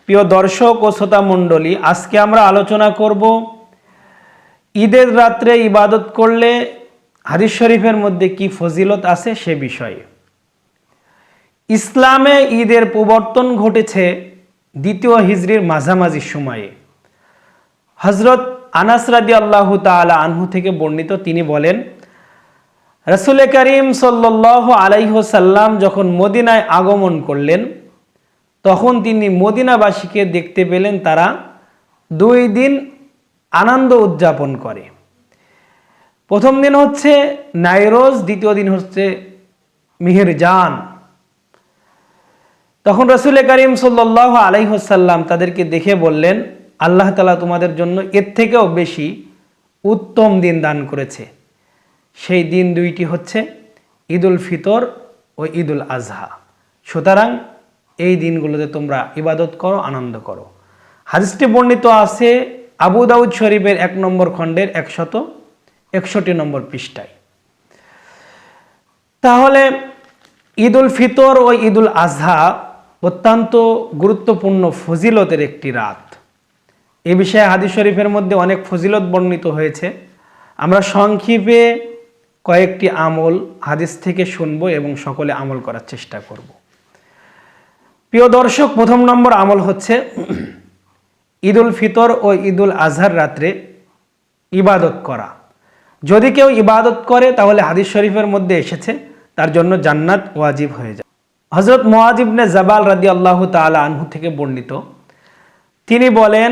প্রিয় দর্শক ও শ্রোতা মণ্ডলী, আজকে আমরা আলোচনা করব ঈদের রাত্রে ইবাদত করলে হাদিস শরীফের মধ্যে কি ফজিলত আছে সে বিষয়ে। ইসলামে ঈদের প্রবর্তন ঘটেছে দ্বিতীয় হিজরির মাঝামাঝি সময়ে। হযরত আনাস রাদিয়াল্লাহু তাআলা আনহু থেকে বর্ণিত, তিনি বলেন, রাসূল করিম সাল্লাল্লাহু আলাইহি ওয়াসাল্লাম যখন মদিনায় আগমন করলেন, তখন তিনি মদিনাবাসীকে দেখতে পেলেন তারা 2 দিন আনন্দ উদযাপন করে। প্রথম দিন হচ্ছে নাইরোজ, দ্বিতীয় দিন হচ্ছে মিহিরজান। তখন রাসূল করিম সাল্লাল্লাহু আলাইহি ওয়াসাল্লাম তাদেরকে দেখে বললেন, আল্লাহ তাআলা তোমাদের জন্য এর থেকেও বেশি উত্তম দিন দান করেছে। সেই দিন 2টি হচ্ছে ঈদুল ফিতর ও ঈদুল আজহা। সুতরাং এই দিনগুলোতে তোমরা ইবাদত করো, আনন্দ করো। হাদিসটি বর্ণিত আছে আবু দাউদ শরীফের 1 নম্বর খণ্ডের 161 নম্বর পৃষ্ঠায়। তাহলে ঈদুল ফিতর ও ঈদুল আজহা অত্যন্ত গুরুত্বপূর্ণ ফজিলতের একটি রাত। এ বিষয়ে হাদিস শরীফের মধ্যে অনেক ফজিলত বর্ণিত হয়েছে। আমরা সংক্ষেপে কয়েকটি আমল হাদিস থেকে শুনব এবং সকলে আমল করার চেষ্টা করব। প্রিয় দর্শক, প্রথম নম্বর আমল হচ্ছে ঈদুল ফিতর ও ঈদুল আজহার রাত্রে ইবাদত করা। যদি কেউ ইবাদত করে তাহলে হাদিস শরীফের মধ্যে এসেছে তার জন্য জান্নাত ওয়াজিব হয়ে যায়। হযরত মুআয ইবনে জাবাল রাদিয়াল্লাহু তাআলা আনহু থেকে বর্ণিত, তিনি বলেন,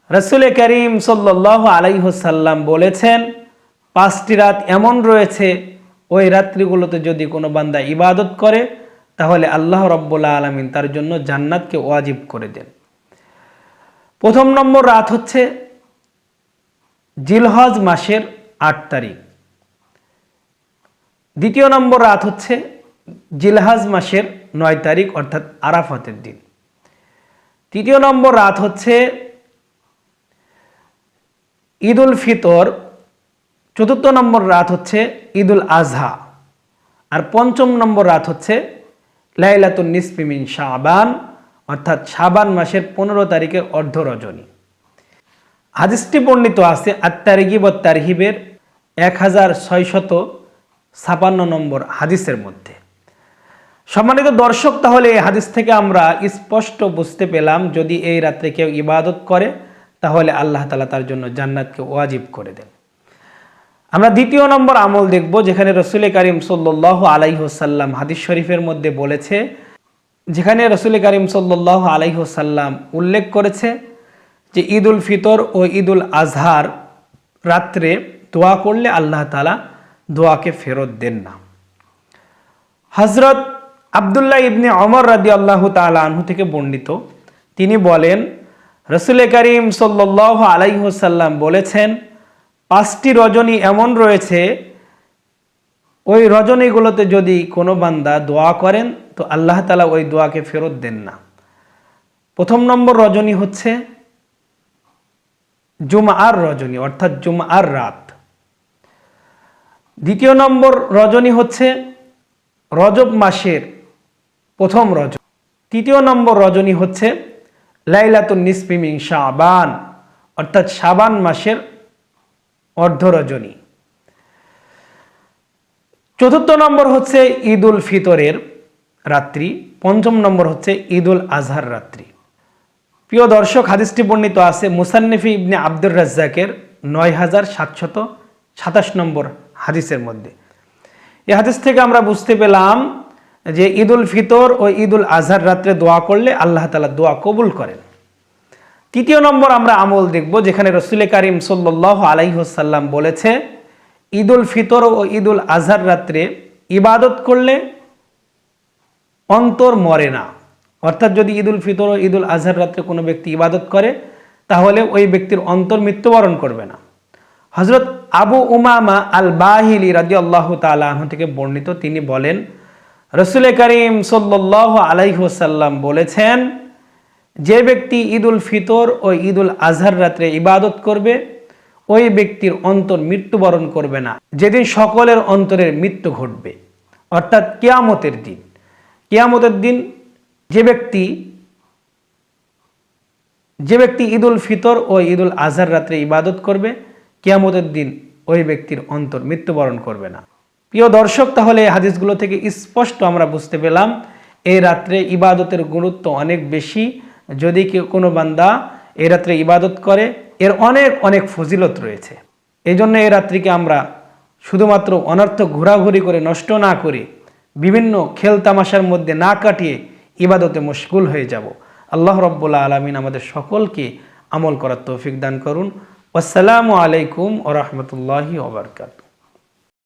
রাসূল করিম সাল্লাল্লাহু আলাইহি ওয়াসাল্লাম বলেছেন, 5টি রাত এমন রয়েছে, ওই রাত্রিগুলোতে যদি কোনো বান্দা ইবাদত করে তাহলে আল্লাহ রাব্বুল আলামিন তার জন্য জান্নাতকে ওয়াজিব করে দেন। প্রথম নম্বর রাত হচ্ছে জিলহজ মাসের 8 তারিখ। দ্বিতীয় নম্বর রাত হচ্ছে জিলহজ মাসের 9 তারিখ অর্থাৎ আরাফাতের দিন। তৃতীয় নম্বর রাত হচ্ছে ঈদুল ফিতর। চতুর্থ নম্বর রাত হচ্ছে ঈদুল আজহা। আর 5ম নম্বর রাত হচ্ছে লাইলাতুন নিসফি মিন শাবান অর্থাৎ শাবান মাসের 15 তারিখের অর্ধ রজনী। হাদিসটি বর্ণিত আছে আত-তারগিব ওয়াত তারহিবের 1656 নম্বর হাদিসের মধ্যে। সম্মানিত দর্শক, তাহলে এই হাদিস থেকে আমরা স্পষ্ট বুঝতে পেলাম, যদি এই রাত্রে কেউ ইবাদত করে তাহলে আল্লাহ তাআলা তার জন্য জান্নাতকে ওয়াজিব করে দেন। আমরা দ্বিতীয় নম্বর আমল দেখব, যেখানে রাসূল করিম সাল্লাল্লাহু আলাইহি ওয়াসাল্লাম হাদিস শরীফের মধ্যে বলেছে, যেখানে রাসূল করিম সাল্লাল্লাহু আলাইহি ওয়াসাল্লাম উল্লেখ করেছে যে ঈদুল ফিতর ও ঈদুল আজহার রাত্রে দোয়া করলে আল্লাহ তাআলা দোয়াকে ফেরত দেন না। হযরত আব্দুল্লাহ ইবনে ওমর রাদিয়াল্লাহু তাআলা আনহু থেকে বর্ণিত, তিনি বলেন, রাসূল করিম সাল্লাল্লাহু আলাইহি ওয়াসাল্লাম বলেছেন, 5টি রজনী এমন রয়েছে, ওই রজনীগুলোতে যদি কোনো বান্দা দোয়া করেন তো আল্লাহ তাআলা ওই দোয়াকে ফেরত দেন না। প্রথম নম্বর রজনী হচ্ছে জুমআর রজনী অর্থাৎ জুমআর রাত। দ্বিতীয় নম্বর রজনী হচ্ছে রজব মাসের প্রথম রজনী। তৃতীয় নম্বর রজনী হচ্ছে লাইলাতুন নিসফি মিন শাবান অর্থাৎ শাবান মাসের অর্ধ রজনী। চতুর্থ নম্বর হচ্ছে ঈদুল ফিতরের রাত্রি। 5ম নম্বর হচ্ছে ঈদুল আজহার রাত্রি। প্রিয় দর্শক, হাদিসটি বর্ণিত আছে মুসান্নিফ ইবনে আব্দুর রাজ্জাকের 9727 নম্বর হাদিসের মধ্যে। এই হাদিস থেকে আমরা বুঝতে পেলাম যে ঈদুল ফিতর ও ঈদুল আজহার রাত্রে দোয়া করলে আল্লাহ তাআলা দোয়া কবুল করেন। তৃতীয় নম্বর আমরা আমল দেখব, যেখানে রাসূল করিম সাল্লাল্লাহু আলাইহি ওয়াসাল্লাম বলেছে, ঈদুল ফিতর ও ঈদুল আজহার রাত্রে ইবাদত করলে অন্তর মরে না। অর্থাৎ যদি ঈদুল ফিতর ও ঈদুল আজহার রাত্রে কোনো ব্যক্তি ইবাদত করে তাহলে ওই ব্যক্তির অন্তর মৃত্যুবরণ করবে না। হযরত আবু উমামা আল বাহিলি রাদিয়াল্লাহু তাআলা আনহু থেকে বর্ণিত, তিনি বলেন, রাসূল করিম সাল্লাল্লাহু আলাইহি ওয়াসাল্লাম বলেছেন, যে ব্যক্তি ঈদুল ফিতর ও ঈদুল আজহার রাত্রে ইবাদত করবে ওই ব্যক্তির অন্তর মৃত্যুবরণ করবে না, যেদিন সকলের অন্তরের মৃত্যু ঘটবে অর্থাৎ কিয়ামতের দিন। কিয়ামতের দিন যে ব্যক্তি যে ব্যক্তি ঈদুল ফিতর ও ঈদুল আজহার রাত্রে ইবাদত করবে, কিয়ামতের দিন ওই ব্যক্তির অন্তর মৃত্যুবরণ করবে না। প্রিয় দর্শক, তাহলে এই হাদিসগুলো থেকে স্পষ্ট আমরা বুঝতে পেলাম এই রাত্রে ইবাদতের গুরুত্ব অনেক বেশি। যদি কেউ কোনো বান্দা এই রাত্রে ইবাদত করে, এর অনেক অনেক ফজিলত রয়েছে। এই জন্য এই রাত্রিকে আমরা শুধুমাত্র অনর্থক ঘোরাঘুরি করে নষ্ট না করে, বিভিন্ন খেল তামাশার মধ্যে না কাটিয়ে ইবাদতে মশগুল হয়ে যাব। আল্লাহ রাব্বুল আলামিন আমাদের সকলকে আমল করার তৌফিক দান করুন। আসসালামু আলাইকুম ওয়া রাহমাতুল্লাহি ওয়া বারাকাতুহু।